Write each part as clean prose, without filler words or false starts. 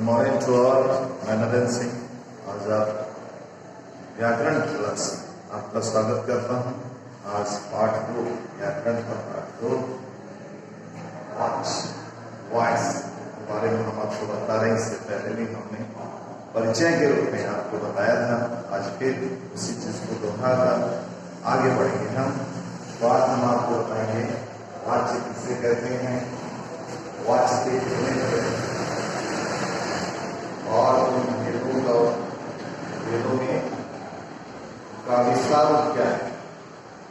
Morning to all. मैं नरेंद्र सिंह आज आप व्याकरण क्लास आपका स्वागत करता हूँ। आज पाठ 2 व्याकरण का पाठ 2 वॉइस के बारे में हम आपको बता रहे हैं। इससे पहले भी हमने परिचय के रूप में आपको बताया था। आज फिर उसी चीज को दोहरा कर आगे बढ़ेंगे। हम बात हम आपको बताएंगे वाच्य किसे कहते हैं, वाच्य के और उन वेदों में का विस्तार क्या है,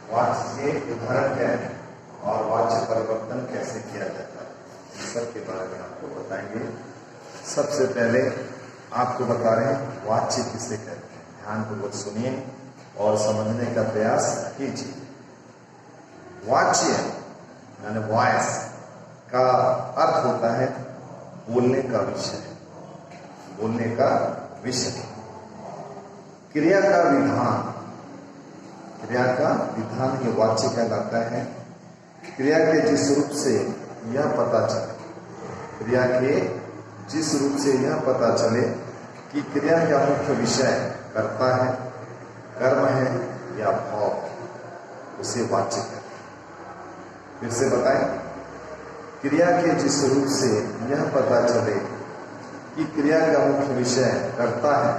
वाच्य के उदाहरण क्या है और वाच्य परिवर्तन कैसे किया जाता है, इस सब के बारे में आपको बताएंगे। सबसे पहले आपको बता रहे हैं वाच्य किसे कहते हैं। ध्यानपूर्वक सुनिए और समझने का प्रयास कीजिए। वाच्य यानी वॉइस का अर्थ होता है बोलने का विषय, बोलने का विषय। क्रिया का विधान, क्रिया का विधान ये वाच्य कहलाता है। क्रिया के जिस रूप से यह पता चले, क्रिया के जिस रूप से यह पता चले कि क्रिया का मुख्य विषय कर्ता है, कर्म है या भाव, उसे वाच्य कहते हैं। फिर से बताएं, क्रिया के जिस रूप से यह पता चले कि क्रिया का मुख्य विषय कर्ता है,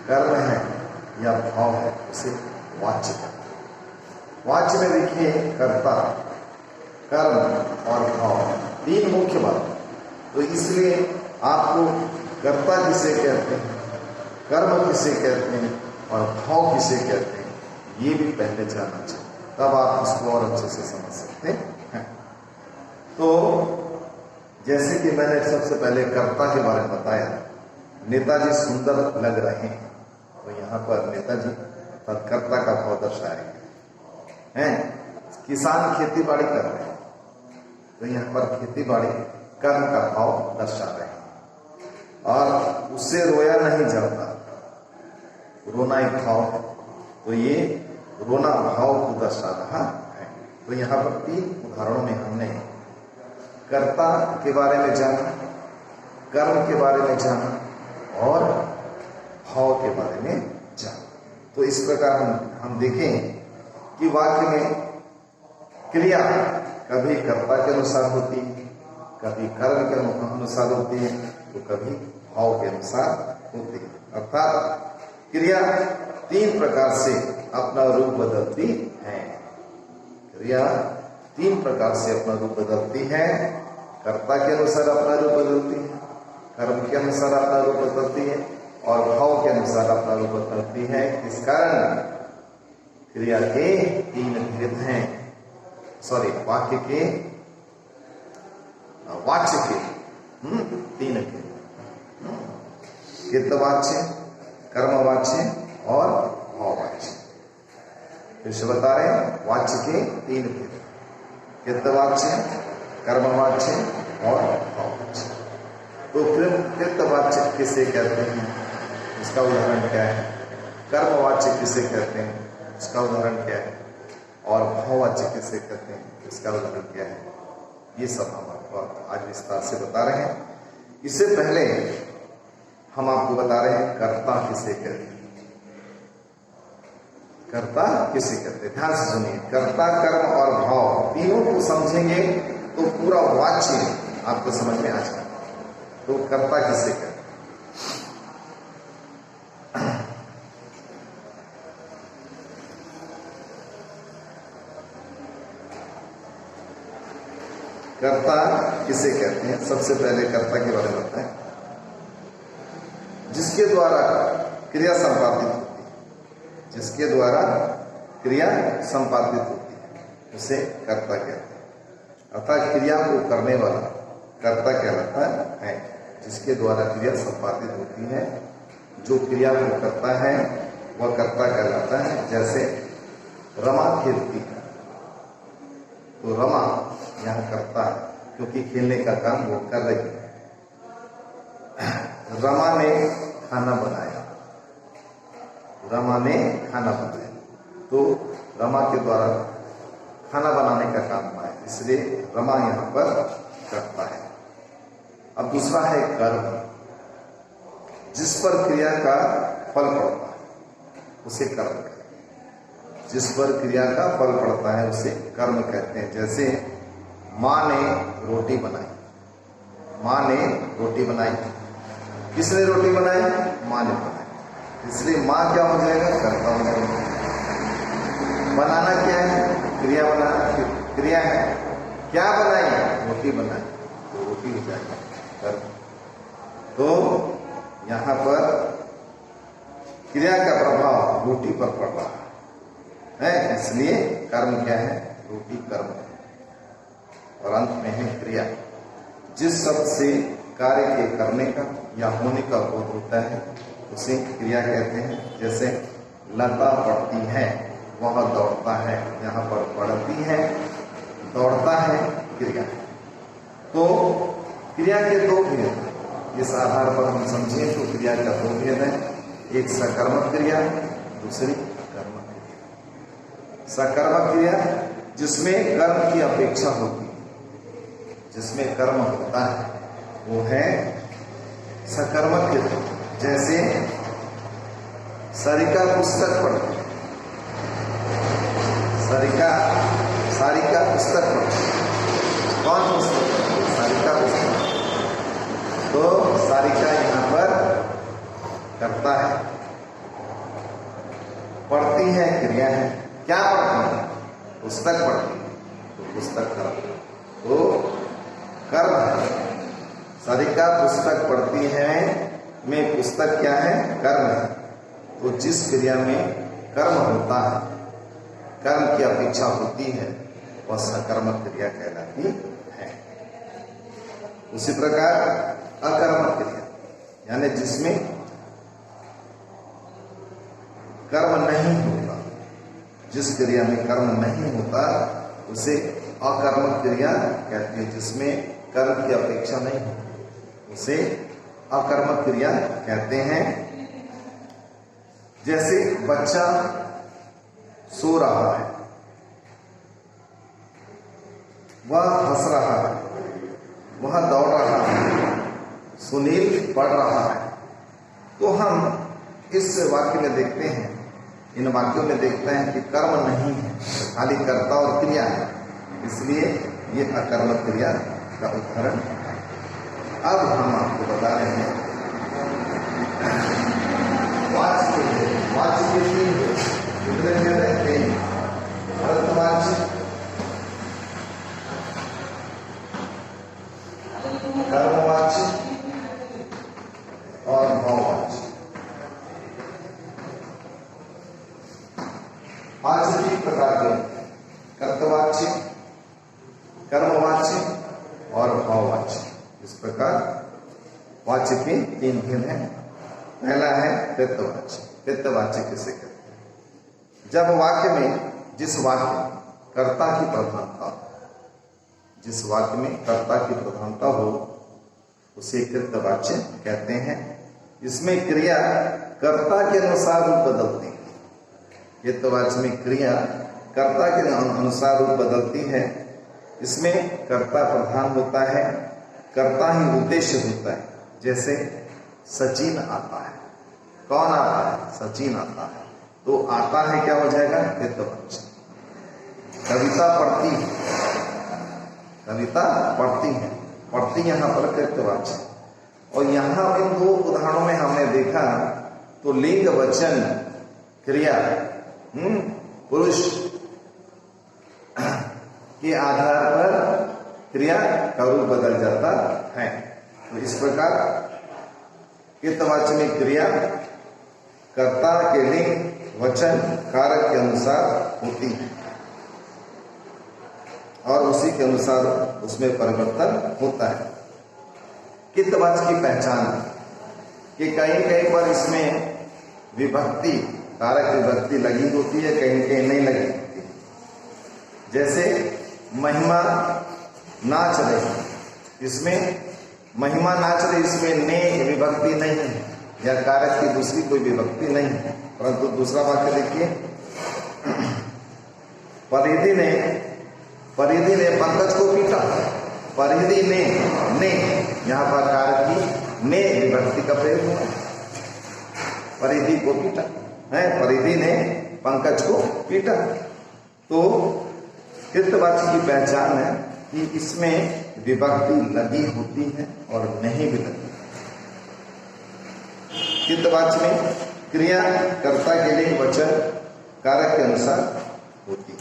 कर्म है या भाव है, उसे वाच्य कहते हैं। वाच्य में देखिए कर्ता, कर्म और भाव, तीन मुख्य बात। तो इसलिए आपको कर्ता किसे कहते हैं, कर्म किसे कहते हैं और भाव किसे कहते हैं, ये भी पहले जानना चाहिए, तब आप इसको और अच्छे से समझ सकते हैं। तो जैसे कि मैंने सबसे पहले कर्ता के बारे में बताया, नेताजी सुंदर लग रहे हैं, तो यहाँ पर नेताजी कर्ता का भाव दर्शाएंगे। हैं किसान खेती बाड़ी कर रहे हैं, तो यहाँ पर खेती बाड़ी कर्म का भाव दर्शा रहे हैं। और उससे रोया नहीं जाता, रोना एक भाव है, तो ये रोना भाव को दर्शा रहा है। तो यहाँ पर 3 उदाहरणों में हमने कर्ता के बारे में जाना, कर्म के बारे में जाना और भाव के बारे में जाना। तो इस प्रकार हम देखें कि वाक्य में क्रिया कभी कर्ता के अनुसार होती है, कभी कर्म के अनुसार होती है, तो कभी भाव के अनुसार होती है। अर्थात क्रिया 3 प्रकार से अपना रूप बदलती है। क्रिया 3 प्रकार से अपना रूप बदलती है। कर्ता के अनुसार अपना रूप बदलती है, कर्म के अनुसार अपना रूप बदलती है और भाव के अनुसार अपना रूप बदलती है। इस कारण क्रिया के 3 भेद हैं। वाक्य के वाच्य के 3 भेद, कितवाच्य, कर्मवाच्य और भाववाच्य। फिर से बता रहे हैं वाच्य के 3 भेद, कितवाच्य, कर्मवाच्य और भाववाच्य। तो फिर कितवाच्य किसे कहते हैं, इसका उदाहरण क्या है, कर्मवाच्य किसे कहते हैं, इसका उदाहरण क्या है, और भाववाच्य किसे कहते हैं, इसका उदाहरण क्या है, ये सब हम आपको आज विस्तार से बता रहे हैं। इससे पहले हम आपको बता रहे हैं कर्ता किसे कहते हैं। कर्ता किसे कहते हैं, ध्यान से सुनिए। कर्ता, कर्म और भाव तीनों को समझेंगे तो पूरा वाच्य आपको समझ में आ जाएगा। तो कर्ता किसे कहते हैं, कर्ता किसे कहते हैं। सबसे पहले कर्ता के बारे में बताएं, जिसके द्वारा क्रिया संपादित होती है, जिसके द्वारा क्रिया संपादित होती है, उसे कर्ता कहते हैं। अर्थात क्रिया को करने वाला कर्ता कहलाता है, जिसके द्वारा क्रिया संपादित होती है। जो क्रिया को करता है वह कर्ता कहलाता है। जैसे रमा खेलती है, तो रमा यहाँ करता है, क्योंकि खेलने का काम वो कर रही है। रमा ने खाना बनाया, रमा ने खाना बनाया, तो रमा के द्वारा खाना बनाने का काम हुआ है, इसलिए रमा यहाँ पर करता है। अब दूसरा है कर्म। जिस पर क्रिया का फल पड़ता है उसे कर्म कहते हैं। जिस पर क्रिया का फल पड़ता है उसे कर्म कहते हैं। जैसे माँ ने रोटी बनाई, माँ ने रोटी बनाई, किसने रोटी बनाई? माँ ने बनाई, इसलिए माँ क्या हो जाएगा? कर्ता हो जाएगा। बनाना क्या है? क्रिया बनाना क्रिया है। क्या बनाई? रोटी बनाई, तो रोटी हो जाएगी कर्म। तो यहाँ पर क्रिया का प्रभाव रोटी पर पड़ रहा है, इसलिए कर्म क्या है? रोटी कर्म है। और अंत में है क्रिया। जिस शब्द से कार्य के करने का या होने का बोध होता है उसे क्रिया कहते हैं। जैसे लता पढ़ती है, वह दौड़ता है, यहाँ पर पढ़ती है, दौड़ता है, क्रिया। तो क्रिया के दो भेद, इस आधार पर हम समझें तो क्रिया का दो भेद है, एक सकर्मक क्रिया, दूसरी कर्मक क्रिया। सकर्मक क्रिया जिसमें कर्म की अपेक्षा होती है, जिसमें कर्म होता है, वो है सकर्मक क्रिया। जैसे सारिका पुस्तक पढ़ती, सारिका पुस्तक पढ़ती। कौन पुस्तक? सारिका पुस्तक। तो सारिका यहाँ पर करता है, पढ़ती है, क्रिया है। क्या पढ़ती है? पुस्तक पढ़ती है, तो पुस्तक कर्म। तो कर्म है। सारिका पुस्तक पढ़ती है में पुस्तक क्या है? कर्म है। तो जिस क्रिया में कर्म होता है, कर्म की अपेक्षा होती है, वह सकर्मक क्रिया कहलाती है। उसी प्रकार अकर्मक क्रिया यानी जिसमें कर्म नहीं होता, जिस क्रिया में कर्म नहीं होता उसे अकर्मक क्रिया कहती है। जिसमें कर्म की अपेक्षा नहीं होती उसे अकर्मक क्रिया कहते हैं। जैसे बच्चा सो रहा है, वह हंस रहा है, वह दौड़ रहा है, सुनील पढ़ रहा है। तो हम इस वाक्य में देखते हैं, इन वाक्यों में देखते हैं कि कर्म नहीं है, खाली कर्ता और क्रिया है, इसलिए ये अकर्मक क्रिया का उदाहरण है। अब हम आपको बता रहे हैं वाच्य के तीन कितने रहते हैं? भरतवाच्य, कर्मवाच्य और भाववाच्य। वाच्य तीन प्रकार के, कर्तवाच्य, कर्मवाच्य और भाववाच्य। इस प्रकार वाच्य के तीन भेद हैं। पहला है कृतवाच्य। कृतवाच्य किसे कहते हैं? जब वाक्य में जिस वाक्य में कर्ता की प्रधानता, जिस वाक्य में कर्ता की प्रधानता हो उसे कृतवाच्य कहते हैं। इसमें क्रिया कर्ता के अनुसार रूप बदलती है। कृतवाच्य में क्रिया कर्ता के अनुसार रूप बदलती है। इसमें कर्ता प्रधान होता है, कर्ता ही उद्देश्य होता है। जैसे सचिन आता है, कौन आता है? सचिन आता है, तो आता है क्या हो जाएगा? कृतवाच्य। कविता पढ़ती है, कविता पढ़ती है, पढ़ती यहाँ पर कृतवाच्य। और यहाँ इन दो उदाहरणों में हमने देखा तो लिंग वचन क्रिया पुरुष के आधार पर क्रिया का रूप बदल जाता है। तो इस प्रकार कृतवाच्य में क्रिया कर्ता के लिंग वचन कारक के अनुसार होती है और उसी के अनुसार उसमें परिवर्तन होता है। कृतवाच्य की पहचान कि कहीं पर इसमें विभक्ति, कारक विभक्ति लगी होती है, कहीं नहीं लगी होती है। जैसे महिमा नाच रही, इसमें महिमा नाच रही, इसमें ने विभक्ति नहीं है या कारक की दूसरी कोई विभक्ति नहीं है। परंतु दूसरा वाक्य देखिए, परिधि ने पंकज को पीटा। परिधि ने यहाँ पर कारक की ने विभक्ति का प्रयोग हुआ। परिधि को पीटा है, परिधि ने पंकज को पीटा। तो कृतवाच्य की पहचान है कि इसमें विभक्ति लगी होती है और नहीं भी लगी। कृतवाच्य में क्रिया कर्ता के लिए वचन कारक के अनुसार होती है।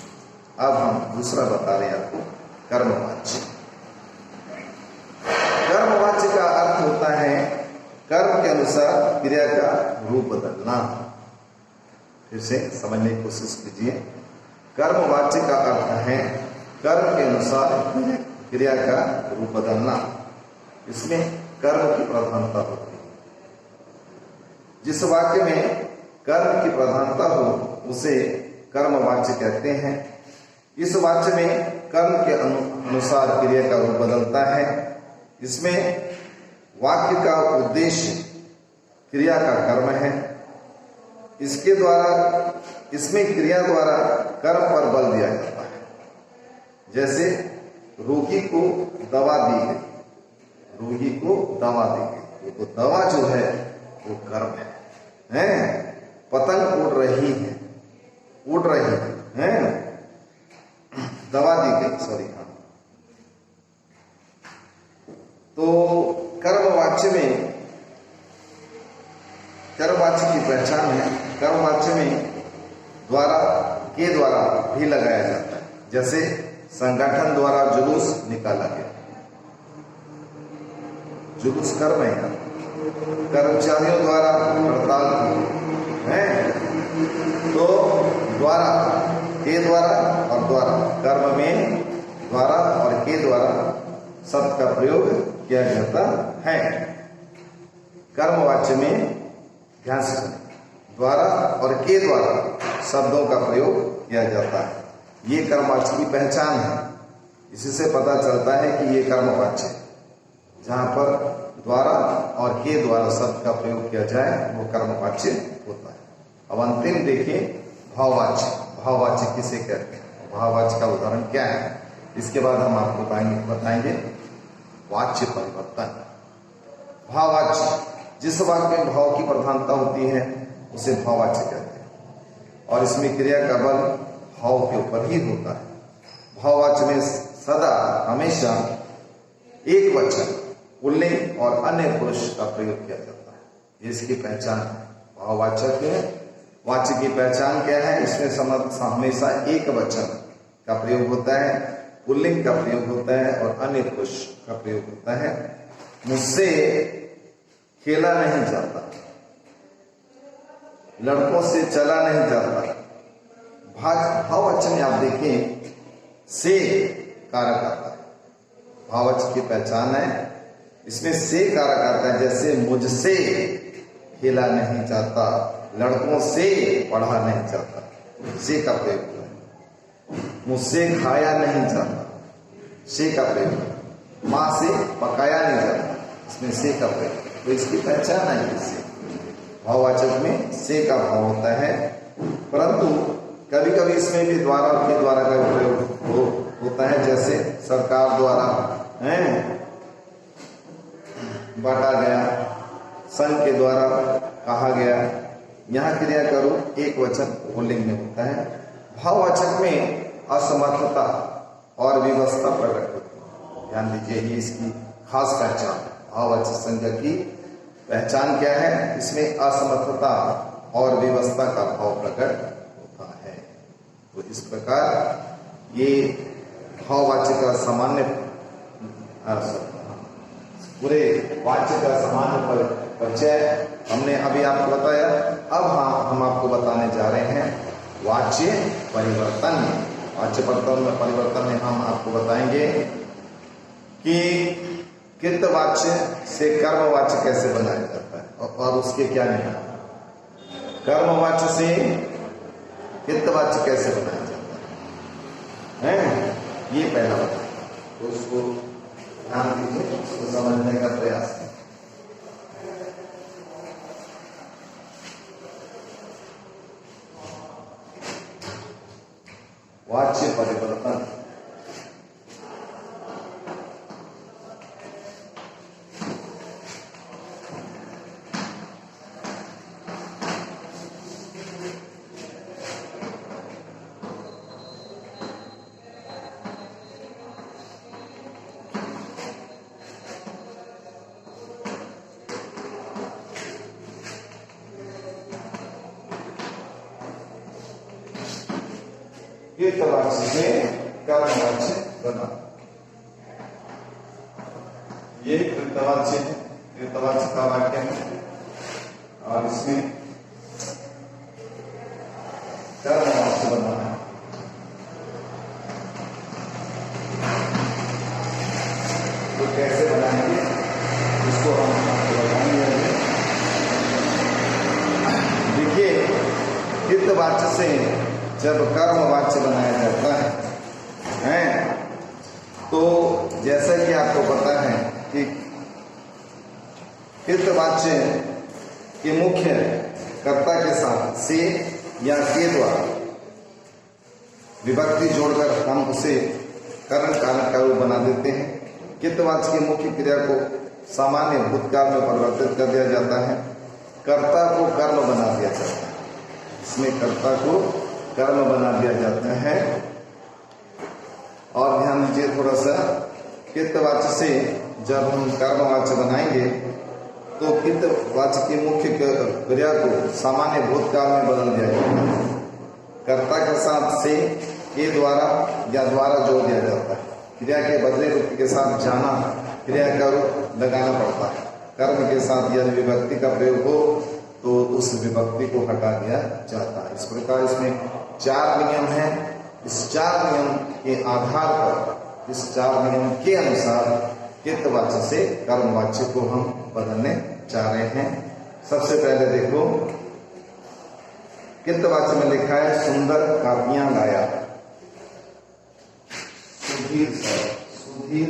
अब हम दूसरा बता रहे हैं आपको, कर्मवाच्य। कर्मवाच्य का अर्थ होता है कर्म के अनुसार क्रिया का रूप बदलना। फिर से समझने की कोशिश कीजिए। कर्मवाच्य का अर्थ है कर्म के अनुसार क्रिया का रूप बदलना। इसमें कर्म की प्रधानता होती है। जिस वाक्य में कर्म की प्रधानता हो उसे कर्मवाच्य कहते हैं। इस वाक्य में कर्म के अनुसार क्रिया का रूप बदलता है। इसमें वाक्य का उद्देश्य क्रिया का कर्म है। इसके द्वारा इसमें क्रिया द्वारा कर्म पर बल दिया जाता है। जैसे रोगी को दवा दी गई, रोगी को दवा दी गई, तो दवा जो है वो कर्म है। पतंग उड़ रही है, उड़ रही है, दवा दी गई, सॉरी। हाँ, तो कर्मवाच्य में कर्मवाच्य की पहचान है। कर्मवाच्य में द्वारा के द्वारा भी लगाया जाता है। जैसे संगठन द्वारा जुलूस निकाला गया, जुलूस कर्म है। कर्मचारियों द्वारा हड़ताल है, तो द्वारा, के द्वारा और द्वारा, कर्म में द्वारा और के द्वारा शब्द का प्रयोग किया जाता है। कर्मवाच्य में ध्यान से सुनें, द्वारा और के द्वारा शब्दों का प्रयोग किया जाता है। ये कर्मवाच्य की पहचान है। इसी से पता चलता है कि ये कर्मवाच्य है। जहां पर द्वारा और के द्वारा शब्द का प्रयोग किया जाए वो कर्मवाच्य होता है। अब अंतिम देखिए, भाववाच्य। भाववाच्य किसे कहते हैं? भाववाच्य का उदाहरण क्या है? इसके बाद हम आपको बताएंगे वाच्य परिवर्तन। भाववाच्य, जिस वाक्य में भाव की प्रधानता होती है उसे भाववाच्य कहते हैं और इसमें क्रिया का बल भाव के ऊपर ही होता है। भाववाच्य में सदा हमेशा एक वचन, पुल्लिंग और अन्य पुरुष का प्रयोग किया जाता है। इसकी पहचान है। भाववाचक वाच्य की पहचान क्या है? इसमें हमेशा एक वचन का प्रयोग होता है, पुल्लिंग का प्रयोग होता है और अन्य पुरुष का प्रयोग होता है। मुझसे खेला नहीं जाता, लड़कों से चला नहीं जाता। भाववाच्य में आप देखें से कारक आता है। भाववाच्य की पहचान है, इसमें से कारक आता है। जैसे मुझसे खेला नहीं जाता, लड़कों से पढ़ा नहीं जाता, से का प्रयोग होता है। मुझसे खाया नहीं जाता, से का प्रयोग। मां से पकाया नहीं जाता, इसमें से का प्रयोग। तो इसकी पहचान है इससे। भाववाचक में से का भाव होता है, परंतु कभी कभी इसमें भी द्वारा और के द्वारा का प्रयोग होता है। जैसे सरकार द्वारा बांटा गया, संघ के द्वारा कहा गया। यहाँ क्रिया का रूप एक वचन पुल्लिंग में होता है। भाववाचक में असमर्थता और विवशता प्रकट होती है। ध्यान दीजिए, ये इसकी खास पहचान है। भाववाचक संज्ञा की पहचान क्या है? इसमें असमर्थता और विवशता का भाव प्रकट होता है। तो इस प्रकार ये भाववाच्य का सामान्य पूरे वाच्य का सामान्य परिचय हमने अभी आपको बताया। अब हम आपको बताने जा रहे हैं वाच्य परिवर्तन। वाच्य परिवर्तन में हम आपको बताएंगे कि कृतवाच्य से कर्मवाच्य कैसे बनाया जाता है और उसके क्या नियम। कर्मवाच्य से कृतवाच्य कैसे बनाया जाता है, ये पहला बताया। तो उसको ध्यान दीजिए, उसको समझने का प्रयास करें। वाच्य परिवर्तन। कृतवाच्य से कर्मवाच्य बना। ये कृतवाच्य है, कृतवाच्य का वाक्य है और इसमें कर्मवाच्य बना है। तो कैसे बनाएंगे इसको हम आपको बताएंगे। देखिए, कृतवाच्य से जब कर्मवाच्य बनाया जाता है तो जैसा कि आपको पता है कि कृतवाच्य के मुख्य कर्ता के साथ से या के द्वारा विभक्ति जोड़कर हम उसे कर्म कारक का रूप बना देते हैं। कृतवाच्य की मुख्य क्रिया को सामान्य भूतकाल में परिवर्तित कर दिया जाता है, कर्ता को कर्म बना दिया जाता है। इसमें कर्ता को कर्म बना दिया जाता है। और ध्यान दीजिए थोड़ा सा, कृतवाच्य से जब हम कर्मवाच्य बनाएंगे तो कृतवाच्य की मुख्य क्रिया को सामान्य भूतकाल में बदल दिया जाता है। कर्ता के साथ से के द्वारा या द्वारा जोड़ दिया जाता है। क्रिया के बदले रूप के साथ जाना क्रिया का रूप लगाना पड़ता है। कर्म के साथ यदि विभक्ति का प्रयोग हो तो उस विभक्ति को हटा दिया जाता है। इस प्रकार इसमें 4 नियम हैं। इस 4 नियम के आधार पर, इस 4 नियम के अनुसार कृतवाच्य से कर्मवाच्य को हम बदलने जा रहे हैं। सबसे पहले देखो, कृतवाच्य में लिखा है सुंदर कापियां लाया। सुधीर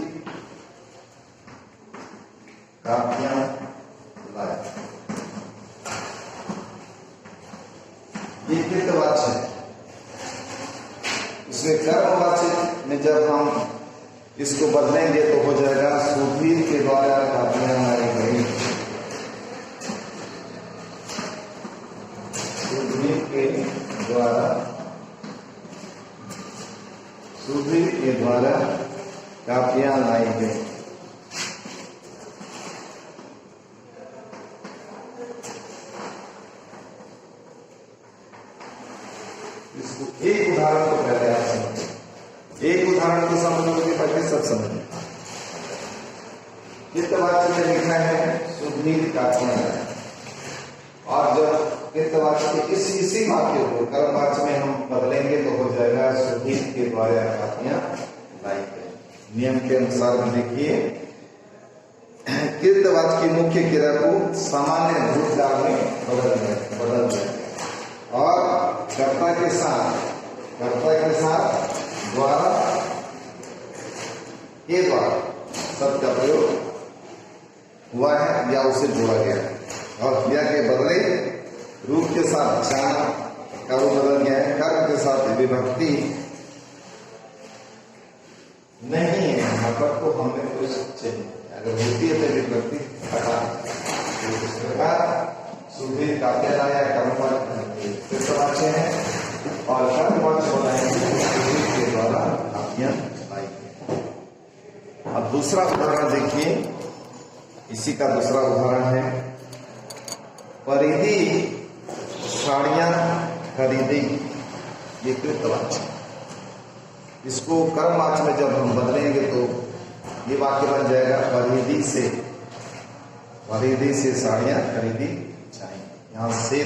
कापियां लाया, ये कृतवाच्य है। इसमें कर्मवाच्य में जब हम इसको बदलेंगे तो हो जाएगा सुधीर के द्वारा कापियां लाई गई। सुधीर के द्वारा कापियां लाई गई। इसको एक उदाहरण को पहले आप समझें। एक उदाहरण को समझोगे पहले सब समझें। कृतवाच्य में लिखा है सुधीर कापियां लाया, और जब कृतवाच्य के इसी वाक्य को कर्मवाच्य में हम बदलेंगे तो हो जाएगा सुधीर के द्वारा कापियां लाई गई। नियम के अनुसार देखिए, कृतवाच्य की मुख्य क्रिया को सामान्य भूतकाल में बदल दिया और कर्ता के साथ द्वारा के द्वारा शब्द का प्रयोग हुआ है या उसे जोड़ा गया है। और क्रिया के बदले रूप के साथ जाना का रूप बदल गया है। कर्म के साथ विभक्ति नहीं है यहाँ पर, तो हमें कुछ चाहिए। अगर होती है तो विभक्ति हटा। इस प्रकार सुधीर कापियां लाया कृतवाच्य है और कर्मवाच्य बनाएंगे सुधीर के द्वारा कापियां लाई गई। अब दूसरा उदाहरण देखिए, इसी का दूसरा उदाहरण है परिधि साड़ियां खरीदी। ये कृतवाच्य। इसको कर्मवाच्य में जब हम बदलेंगे तो ये वाक्य बन जाएगा परिधि से साड़ियां खरीदी चाहिए। यहाँ से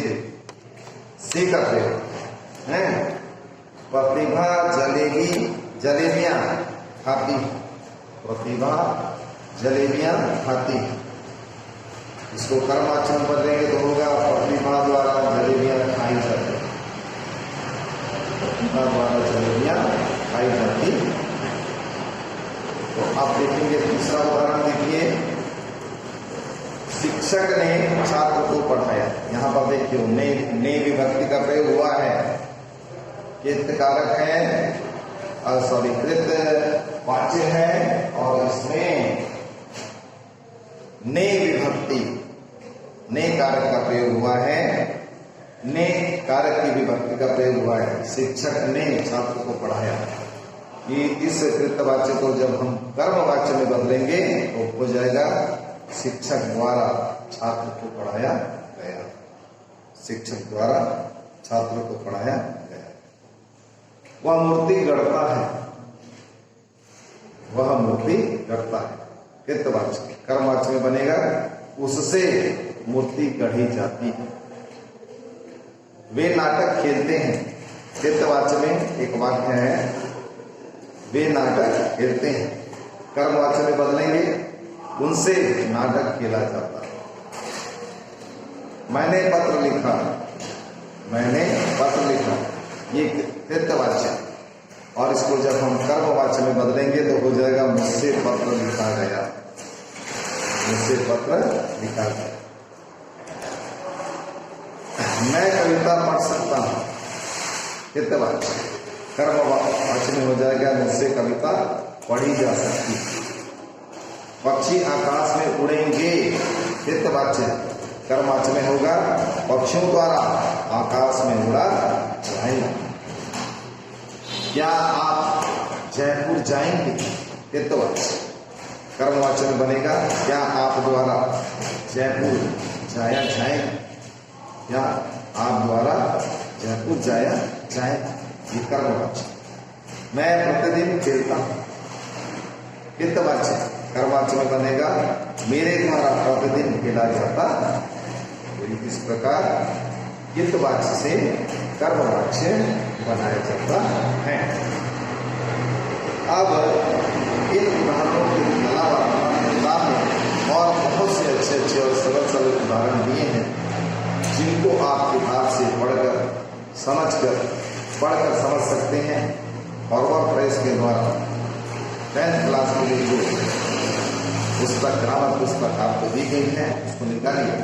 का प्रयोग है। प्रतिभा जलेबियां खाती। प्रतिभा जलेबियां खाती। इसको कर्मवाच्य में बदलेंगे तो होगा प्रतिभा द्वारा जलेबियां खाई जाती। प्रतिभा द्वारा जलेबियां खाई जाती। तो आप देखेंगे तीसरा उदाहरण देखिए, शिक्षक ने छात्र को पढ़ाया। यहाँ पर देखिए ने विभक्ति का प्रयोग हुआ है। कृतकारक है, कृत वाच्य है और इसमें ने विभक्ति ने कारक का प्रयोग हुआ है। ने कारक की विभक्ति का प्रयोग हुआ है। शिक्षक ने छात्र को पढ़ाया। ये इस कृतवाच्य को जब हम कर्मवाच्य में बदलेंगे तो हो जाएगा शिक्षक द्वारा छात्र को पढ़ाया गया। शिक्षक द्वारा छात्र को पढ़ाया गया। वह मूर्ति गढ़ता है, वह मूर्ति गढ़ता है। कृतवाच्य कर्मवाच्य में बनेगा उससे मूर्ति गढ़ी जाती है। वे नाटक खेलते हैं। कृतवाच्य में एक वाक्य है, वे नाटक खेलते हैं। कर्मवाच्य में बदलेंगे, उनसे नाटक खेला जाता है। मैंने पत्र लिखा, मैंने पत्र लिखा, ये कृतवाच्य। और इसको जब हम कर्मवाच्य में बदलेंगे तो हो जाएगा मुझसे पत्र लिखा गया, मुझसे पत्र लिखा गया। मैं कविता पढ़ सकता हूं, कृतवाच्य। कर्मवाच्य में हो जाएगा मुझसे कविता पढ़ी जा सकती है। पक्षी आकाश में उड़ेंगे, कृतवाच्य। कर्मवाच्य में होगा पक्षियों द्वारा आकाश में उड़ा जाएंगे। क्या आप जयपुर जाएंगे, कृतवाच्य। कर्मवाच्य में बनेगा क्या आप द्वारा जयपुर जाया जाएगा, या आप द्वारा जयपुर जाया जाएगा, ये कर्मवाच्य। मैं प्रतिदिन खेलता हूं, कृतवाच्य। कर्मवाच्य में बनेगा मेरे द्वारा प्रतिदिन खेला जाता है। इस प्रकार कृतवाच्य से कर्मवाच्य बनाया जाता है। अब इन उदाहरणों के अलावा और बहुत से अच्छे अच्छे और सरल सरल उदाहरण दिए हैं, जिनको आप किताब से पढ़कर समझ सकते हैं। फॉरवर्ड प्रेस के द्वारा 10th क्लास के लिए जो पुस्तक, ग्रामर पुस्तक आपको दी गई है, उसको निकालिए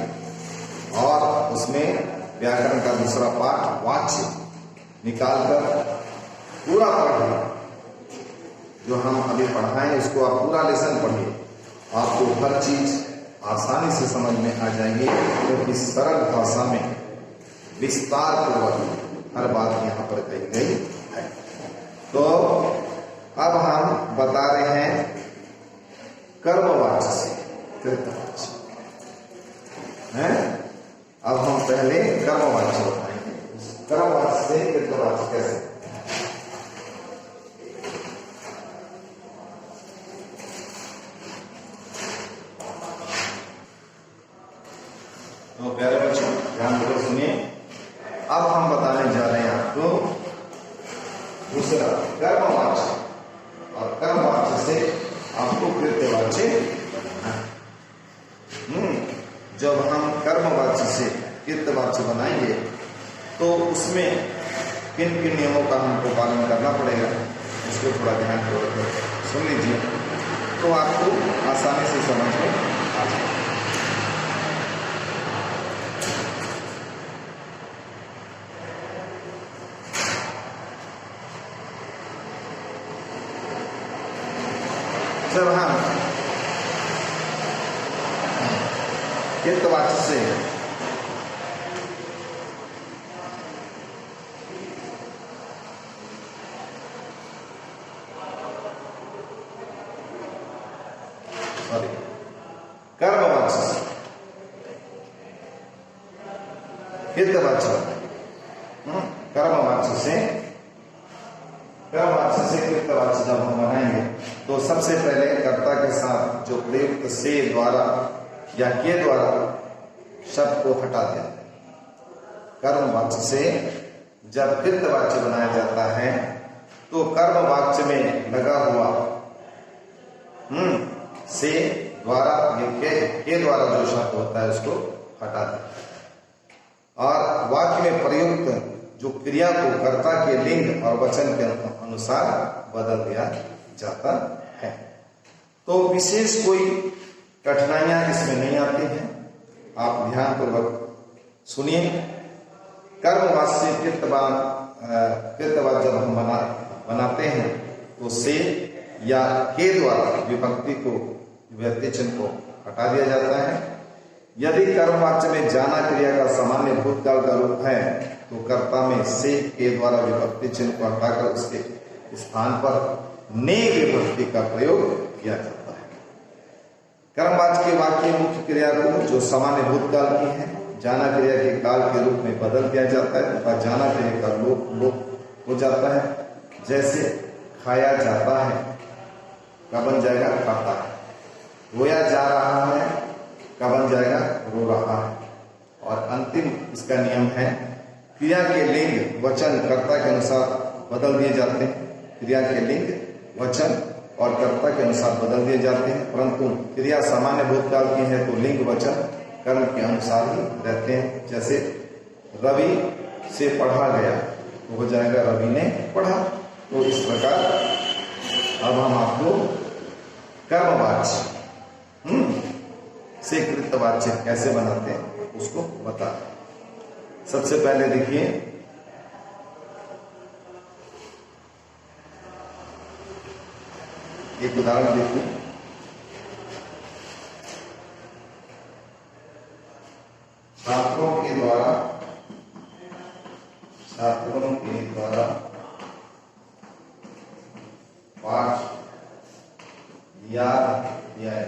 और उसमें व्याकरण का दूसरा पाठ वाच्य निकालकर पूरा पढ़िए। जो हम अभी पढ़ाएं उसको आप पूरा लेसन पढ़िए, आपको हर चीज आसानी से समझ में आ जाएगी, क्योंकि सरल भाषा में विस्तार पूर्वक हर बात यहाँ पर कही गई है। तो अब हम बता रहे हैं कर्मवाच्य से कृतवाच्य है। अब हम पहले कर्मवाच्य बताएंगे, कर्मवाच्य से कृतवाच्य कैसे। तो प्यारे बच्चों ध्यान देकर सुनिए। अब हम बताने जा रहे हैं आपको दूसरा कर्मवाच्य, और कर्मवाच्य से आपको कृतवाच्य। जब हम कर्मवाच्य से कृतवाच्य बनाएंगे तो उसमें किन किन नियमों का हमको पालन करना पड़ेगा, इसको थोड़ा ध्यान पूर्वक सुन लीजिए, तो आपको आसानी से समझ में आ जाएगा। जब हम कृतवाच्य से कर्मवाच्य से कृतवाच्य, कर्मवाच्य से कृतवाच्य जब हम बनाएंगे तो सबसे पहले कर्ता के साथ जो प्रयुक्त से द्वारा या के द्वारा शब्द को हटा दिया। कर्मवाच्य से जब कृतवाच्य बनाया जाता है तो कर्मवाच्य में लगा हुआ से द्वारा के द्वारा जो शब्द होता है उसको हटा दिया, और वाक्य में प्रयुक्त जो क्रिया को कर्ता के लिंग और वचन के अनुसार बदल दिया जाता है। तो विशेष कोई कठिनाइयां इसमें नहीं आती हैं, आप ध्यानपूर्वक सुनिए। कर्मवाच्य से कृतवाच्य जब हम बनाते हैं तो से या के द्वारा विभक्ति को, विभक्ति चिन्ह को हटा दिया जाता है। यदि कर्मवाच्य में जाना क्रिया का सामान्य भूतकाल का रूप है तो कर्ता में से के द्वारा विभक्ति चिन्ह को हटाकर उसके स्थान पर ने विभक्ति का प्रयोग किया जाता है। कर्मवाच्य के वाक्य मुख्य क्रिया को जो सामान्य भूतकाल की है जाना क्रिया के काल के रूप में बदल दिया जाता है तथा जाना क्रिया का लोप हो जाता है। जैसे खाया जाता है का बन जाएगा खाता है, रोया जा रहा है का बन जाएगा रो रहा है। और अंतिम इसका नियम है क्रिया के लिंग वचन कर्ता के अनुसार बदल दिए जाते हैं। क्रिया के लिंग वचन और कर्ता के अनुसार बदल दिए जाते हैं, परंतु क्रिया सामान्य भूतकाल की है तो लिंग वचन कर्म के अनुसार ही रहते हैं। जैसे रवि से पढ़ा गया तो हो जाएगा रवि ने पढ़ा। तो इस प्रकार अब हम आपको कर्मवाच्य से कृतवाच्य कैसे बनाते हैं उसको बता। सबसे पहले देखिए एक उदाहरण देखिए। छात्रों के द्वारा पाठ याद किया है।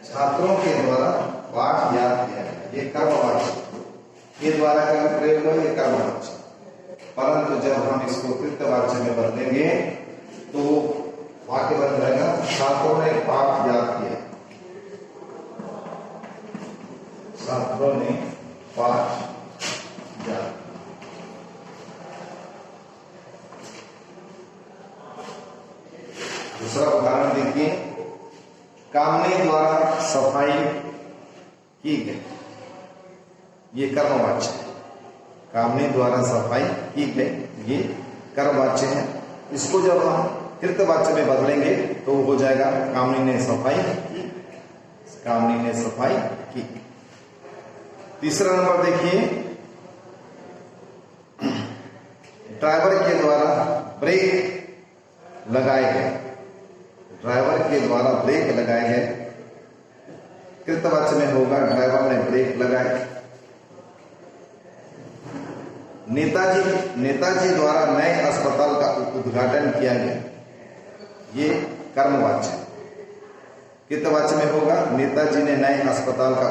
छात्रों के द्वारा पाठ याद किया है, ये कर्मवाच्य, ये द्वारा का प्रयोग हो, ये कर्मवाच्य। परंतु जब हम इसको कृतवाच्य में बदलेंगे तो वाक्य बन जाएगा छात्रों ने पाठ याद किया। छात्रों ने पाठ याद। दूसरा उदाहरण देखिए, कामने द्वारा सफाई की गई, ये कर्मवाच्य है। कामने द्वारा सफाई की गई ये कर्मवाच्य है। इसको जब हम कृतवाच्य में बदलेंगे तो हो जाएगा कामनी ने सफाई की, कामनी ने सफाई की। तीसरा नंबर देखिए, ड्राइवर के द्वारा ब्रेक लगाए गए, ड्राइवर के द्वारा ब्रेक लगाए गए, कृतवाच्य में होगा ड्राइवर ने ब्रेक लगाए। नेताजी द्वारा नए अस्पताल का उद्घाटन किया गया, ये कर्मवाच्य। कृतवाच्य में होगा नेताजी ने नए अस्पताल का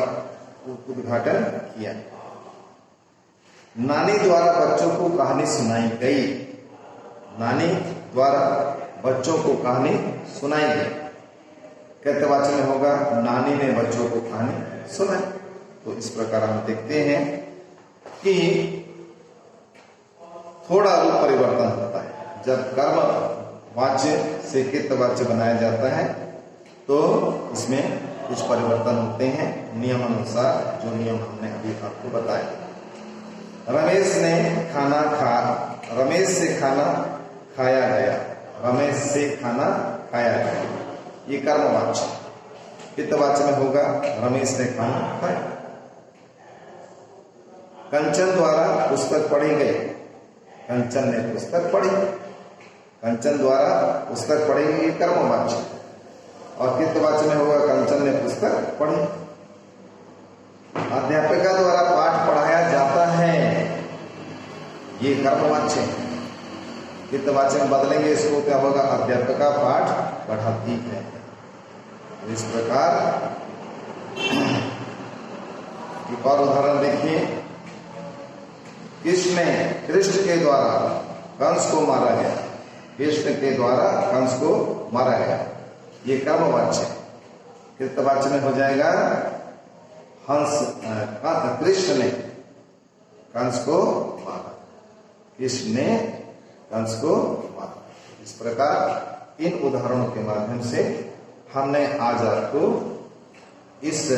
उद्घाटन किया। नानी द्वारा बच्चों को कहानी सुनाई गई, नानी द्वारा बच्चों को कहानी सुनाई गई। कृतवाच्य में होगा नानी ने बच्चों को कहानी सुनाई। तो इस प्रकार हम देखते हैं कि थोड़ा रूप परिवर्तन होता है। जब कर्मवाच्य से कृतवाच्य बनाया जाता है तो इसमें कुछ परिवर्तन होते हैं नियम अनुसार, जो नियम हमने अभी आपको बताया। रमेश से खाना खाया गया, रमेश से खाना खाया गया, ये कर्मवाच्य। कृतवाच्य में होगा रमेश ने खाना खाया। कंचन द्वारा पुस्तक पढ़ी गई, कंचन ने पुस्तक पढ़ी, कंचन द्वारा पुस्तक पढ़ी गई, कर्मवाच्य। और कृतवाच्य में होगा कंचन ने पुस्तक पढ़ी। अध्यापिका द्वारा पाठ पढ़ाया जाता है, ये कर्मवाच्य। कृतवाच्य में बदलेंगे इसको, क्या होगा अध्यापिका पाठ पढ़ाती है। इस प्रकार एक और उदाहरण देखिए, कृष्ण के द्वारा कंस को मारा गया, कृष्ण के द्वारा कंस को मारा गया, ये कर्मवाच्य। कृतवाच्य में हो जाएगा कृष्ण ने कंस को मारा, कृष्ण ने कंस को मारा। इस प्रकार इन उदाहरणों के माध्यम से हमने आज आपको इस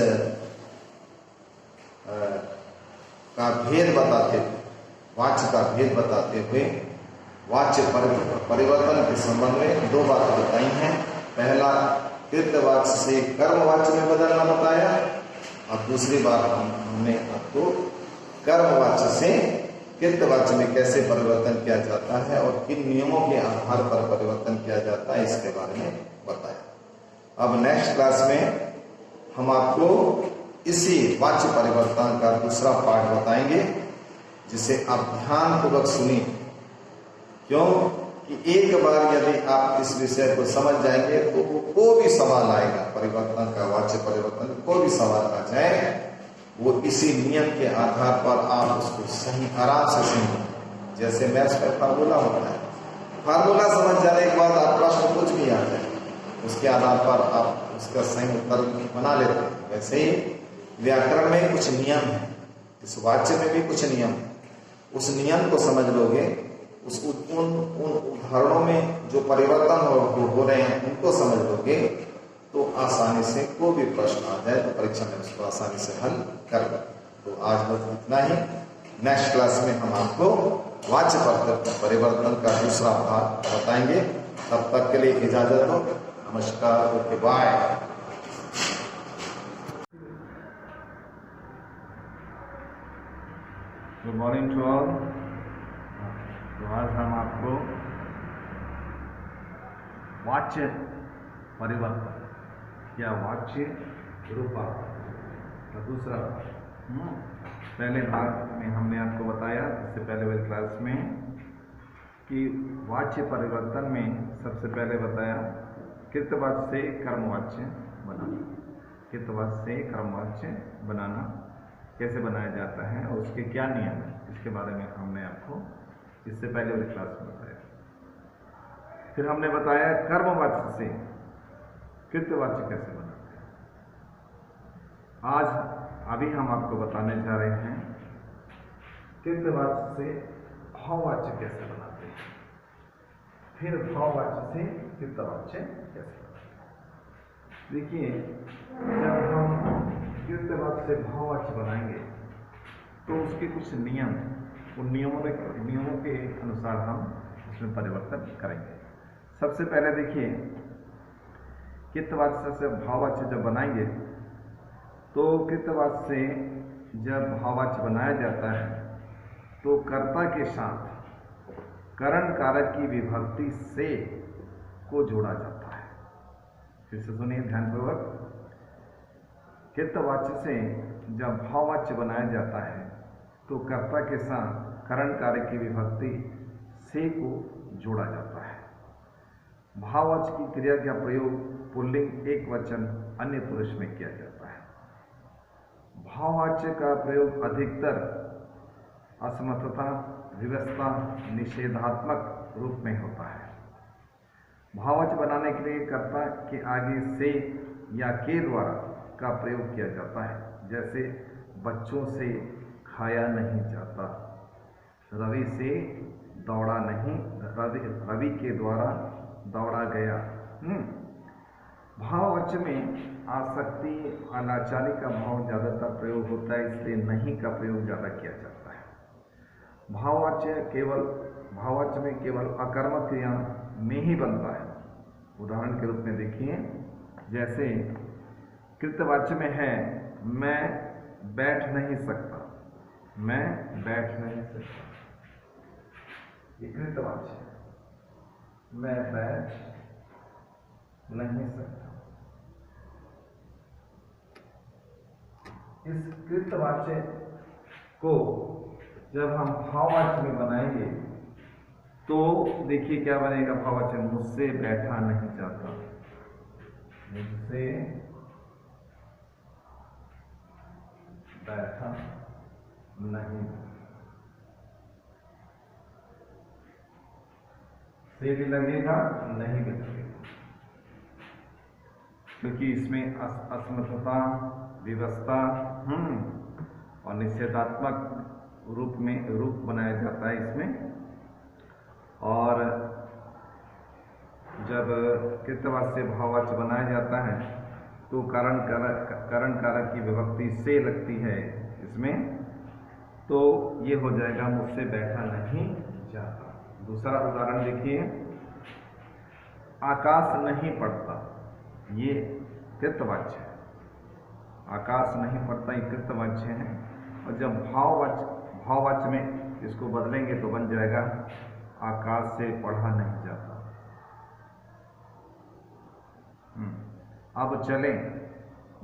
का भेद बताते हुए, वाच्य का भेद बताते हुए वाच्य परिवर्तन के संबंध में दो बातें बताई हैं। पहला कृतवाच्य से कर्मवाच्य में बदलना बताया, और दूसरी बात हमने आपको कर्मवाच्य से कृतवाच्य में कैसे परिवर्तन किया जाता है और किन नियमों के आधार पर परिवर्तन किया जाता है इसके बारे में बताया। अब नेक्स्ट क्लास में हम आपको इसी वाच्य परिवर्तन का दूसरा पार्ट बताएंगे, जिसे आप ध्यानपूर्वक सुनिए। क्यों कि एक बार यदि आप इस विषय को समझ जाएंगे तो कोई भी सवाल आएगा परिवर्तन का, वाच्य परिवर्तन कोई भी सवाल आ जाए वो इसी नियम के आधार पर आप उसको सही आराम से समझें। जैसे मैथ्स में फार्मूला होता है, फार्मूला समझ जाने के बाद आप प्रश्न कुछ भी आ जाए उसके आधार पर आप उसका सही उत्तर बना लेते हैं। वैसे ही व्याकरण में कुछ नियम है, इस वाक्य में भी कुछ नियम है। उस नियम को समझ लोगे, उन उदाहरणों में जो परिवर्तन हो रहे हैं उनको समझ लोगे, तो आसानी से कोई भी प्रश्न आ जाए तो परीक्षा में उसको आसानी से हल कर लो। तो आज बस इतना ही। नेक्स्ट क्लास में हम आपको वाच्य परिवर्तन का दूसरा भाग बताएंगे। तब तक के लिए इजाजत दो। नमस्कार, okay, bye. Good morning to all. तो आज हम आपको वाच्य परिवर्तन या वाच्य रूपांतर का दूसरा पहले भाग में हमने आपको बताया, इससे पहले वाली क्लास में, कि वाच्य परिवर्तन में सबसे पहले बताया कृतवाच्य से कर्मवाच्य बनाना। कृतवाच्य से कर्मवाच्य बनाना कैसे बनाया जाता है और उसके क्या नियम है, इसके बारे में हमने आपको इससे पहले वाली क्लास में बताया। फिर हमने बताया कर्मवाच्य से कृतवाच्य कैसे बनाते हैं। आज अभी हम आपको बताने जा रहे हैं कृतवाच्य से भाववाच्य कैसे बनाते हैं, फिर भाववाच्य से कृतवाच्य कैसे बनाते हैं। देखिए, जब हम कृतवाच्य से भाववाच्य बनाएंगे तो उसके कुछ नियम, उन नियमों के अनुसार हम उसमें परिवर्तन करेंगे। सबसे पहले देखिए, कृतवाच्य से भाववाच्य जब बनाएंगे तो कृतवाच्य से जब भाववाच्य बनाया जाता है तो कर्ता के साथ करण कारक की विभक्ति से को जोड़ा जाता है। फिर से सुनिए ध्यानपूर्वक। कृतवाच्य से जब भाववाच्य बनाया जाता है तो कर्ता के साथ करण कारक की विभक्ति से को जोड़ा जाता है। भाववाच्य की क्रिया का प्रयोग पुल्लिंग एक वचन अन्य पुरुष में किया जाता है। भाववाच्य का प्रयोग अधिकतर असमर्थता, विवशता, निषेधात्मक रूप में होता है। भाववाच्य बनाने के लिए कर्ता के आगे से या के द्वारा का प्रयोग किया जाता है। जैसे बच्चों से खाया नहीं जाता, रवि से दौड़ा नहीं, रवि के द्वारा दौड़ा गया। भाववाच्य में आसक्ति, अनाचारी का भाव ज्यादातर प्रयोग होता है, इसलिए नहीं का प्रयोग ज्यादा किया जाता है। भाववाच्य में केवल अकर्मक क्रिया में ही बनता है। उदाहरण के रूप में देखिए, जैसे कृतवाच्य में है मैं बैठ नहीं सकता, मैं बैठ नहीं सकता, ये कृतवाच्य है। मैं बैठ नहीं सकता। इस कृतवाच्य को जब हम भाववाच्य में बनाएंगे तो देखिए क्या बनेगा। भाववाच्य, मुझसे बैठा नहीं जाता, मुझसे बैठा नहीं, से भी लगेगा, नहीं भी लगेगा, क्योंकि इसमें असमर्थता, विवशता और निषेधात्मक रूप बनाया जाता है इसमें। और जब कृतवाच्य से भाववाच्य बनाया जाता है तो करण कारक की विभक्ति से लगती है इसमें, तो ये हो जाएगा मुझसे बैठा नहीं जाता। दूसरा उदाहरण देखिए, आकाश नहीं पड़ता, ये कृतवाच्य है। आकाश नहीं पड़ता, ये कृतवाच्य है। और जब भाववाच्य में इसको बदलेंगे तो बन जाएगा आकाश से पढ़ा नहीं जाता। अब चलें,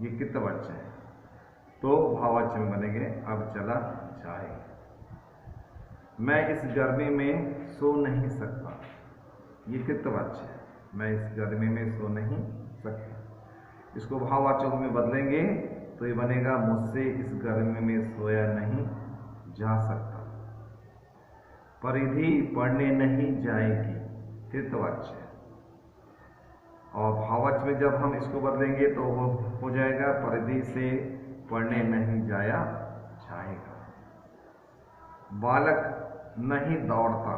ये कृतवाच्य है, तो भाववाच्य में बनेंगे अब चला जाए। मैं इस गर्मी में सो नहीं सकता, ये कृतवाच्य है। मैं इस गर्मी में सो नहीं सकता। इसको भाववाच्यों में बदलेंगे तो ये बनेगा मुझसे इस गर्मी में सोया नहीं जा सकता। परिधि पढ़ने नहीं जाएगी, कृतवाच्य। और भाववाच्य में जब हम इसको बदलेंगे तो वो हो जाएगा परिधि से पढ़ने नहीं जाया जाएगा। बालक नहीं दौड़ता,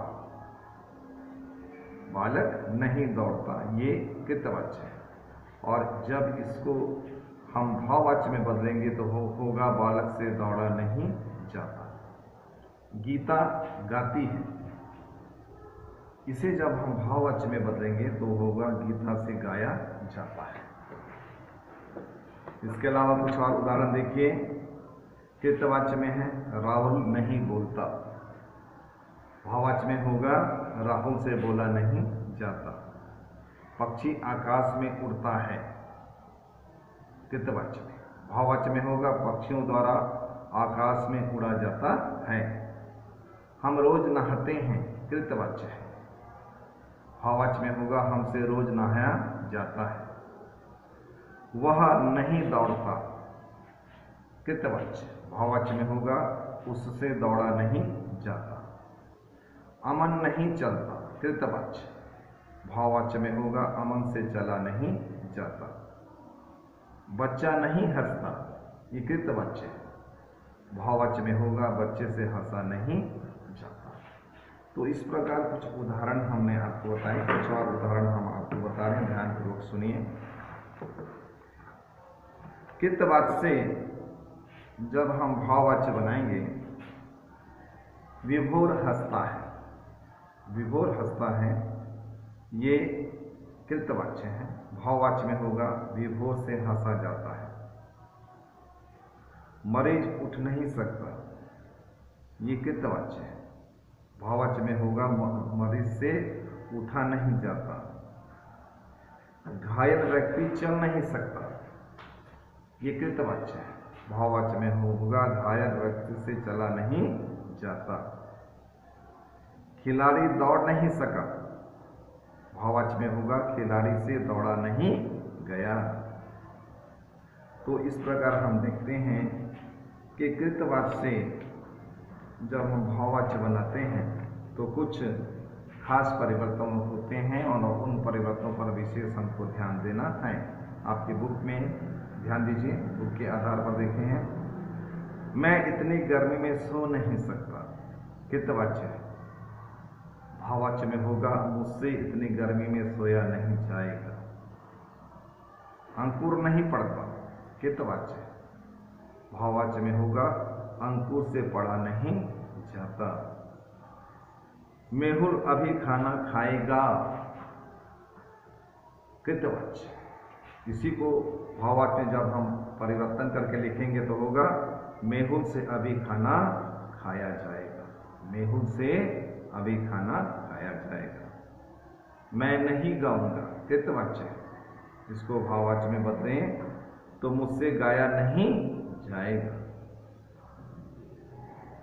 बालक नहीं दौड़ता, ये कृतवाच्य है। और जब इसको हम भाववाच्य में बदलेंगे तो होगा बालक से दौड़ा नहीं जाता। गीता गाती है, इसे जब हम भाववाच्य में बदलेंगे तो होगा गीता से गाया जाता है। इसके अलावा कुछ और उदाहरण देखिए। कृतवाच्य में है राहुल नहीं बोलता, भाववाच्य में होगा राहुल से बोला नहीं जाता। पक्षी आकाश में उड़ता है, कृतवाच्य में। भाववाच्य में होगा पक्षियों द्वारा आकाश में उड़ा जाता है। हम रोज नहाते हैं, कृतवाच्य है। भाववाच्य में होगा हमसे रोज नहाया जाता है। वह नहीं दौड़ता, कृतवाच्य। भाववाच्य में होगा उससे दौड़ा नहीं जाता। अमन नहीं चलता, कृतवाच्य। भाववाच्य में होगा अमन से चला नहीं जाता। बच्चा नहीं हंसता, ये कृतवाच्य है। भाववाच्य में होगा बच्चे से हंसा नहीं जाता। तो इस प्रकार कुछ उदाहरण हमने आपको बताए, कुछ और उदाहरण हम आपको बता रहे हैं, ध्यानपूर्वक सुनिए। कृतवाच्य से जब हम भाववाच्य बनाएंगे, विभोर हंसता है, विभोर हंसता है, ये कृतवाच्य है। भाववाच्य में होगा विभोर से हंसा जाता है। मरीज उठ नहीं सकता, ये कृतवाच्य है। भाववाच्य में होगा मरीज से उठा नहीं जाता। घायल व्यक्ति चल नहीं सकता, ये कृतवाच्य है। भाववाच्य में होगा घायल व्यक्ति से चला नहीं जाता। खिलाड़ी दौड़ नहीं सका, भाववाच्य में होगा खिलाड़ी से दौड़ा नहीं गया। तो इस प्रकार हम देखते हैं कि कृतवाच्य से जब हम भाववाच्य बनाते हैं तो कुछ खास परिवर्तन होते हैं और उन परिवर्तनों पर विशेष हमको ध्यान देना है। आपकी बुक में ध्यान दीजिए, बुक के आधार पर देखे हैं। मैं इतनी गर्मी में सो नहीं सकता, कृतवाच्य है। भाववाच्य में होगा मुझसे इतनी गर्मी में सोया नहीं जाएगा। अंकुर नहीं पड़ता, कृतवाच्य है। भाववाच्य में होगा अंकुर से पड़ा नहीं जाता। मेहुल अभी खाना खाएगा, कृतवाच्य। इसी को भाववाच्य में जब हम परिवर्तन करके लिखेंगे तो होगा मेहुल से अभी खाना खाया जाएगा, मेहुल से अभी खाना खाया जाएगा। मैं नहीं गाऊंगा, कृतवाच्य है। इसको भाववाच्य में बदलें तो मुझसे गाया नहीं जाएगा।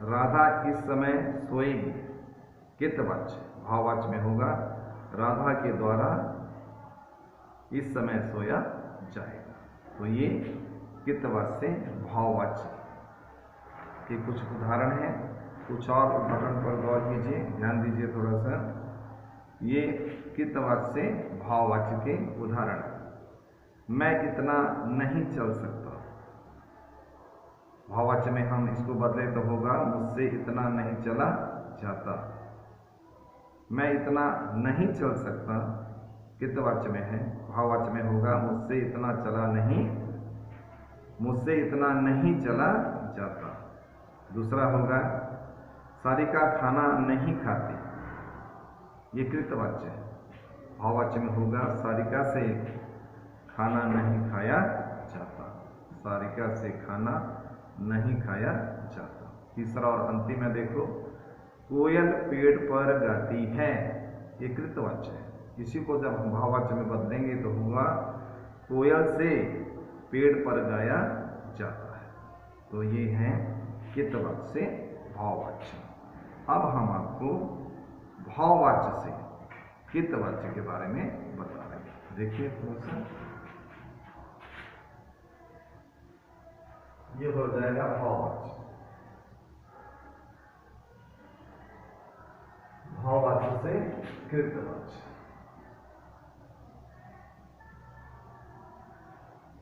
राधा इस समय सोएगी, कृतवाच्य। भाववाच्य में होगा राधा के द्वारा इस समय सोया जाएगा। तो ये कृतवाच्य से भाववाच्य के कुछ उदाहरण हैं। कुछ और उदाहरण पर गौर कीजिए, ध्यान दीजिए थोड़ा सा। ये कृतवाच्य से भाववाच्य के उदाहरण। मैं इतना नहीं चल सकता, भाववाच्य में हम इसको बदले तो होगा मुझसे इतना नहीं चला जाता। मैं इतना नहीं चल सकता, कृतवाच्य में है। भाववाच्य में होगा मुझसे इतना चला नहीं, मुझसे इतना नहीं चला जाता। दूसरा होगा सारिका खाना नहीं खाती, ये कृतवाच्य है। भाववाच्य में होगा सारिका से खाना नहीं खाया जाता, सारिका से खाना नहीं खाया जाता। तीसरा और अंतिम है, देखो कोयल पेड़ पर गाती है, ये कृतवाच्य है। इसी को जब हम भाववाच्य में बदलेंगे तो होगा कोयल से पेड़ पर गाया जाता है। तो ये है कृतवाच्य से भाववाच्य। अब हम आपको भाववाच्य से कृतवाच्य के बारे में बता रहे हैं। देखिए थोड़ा सा। ये हो जाएगा भाववाच्य। भाववाच्य से कृतवाच्य।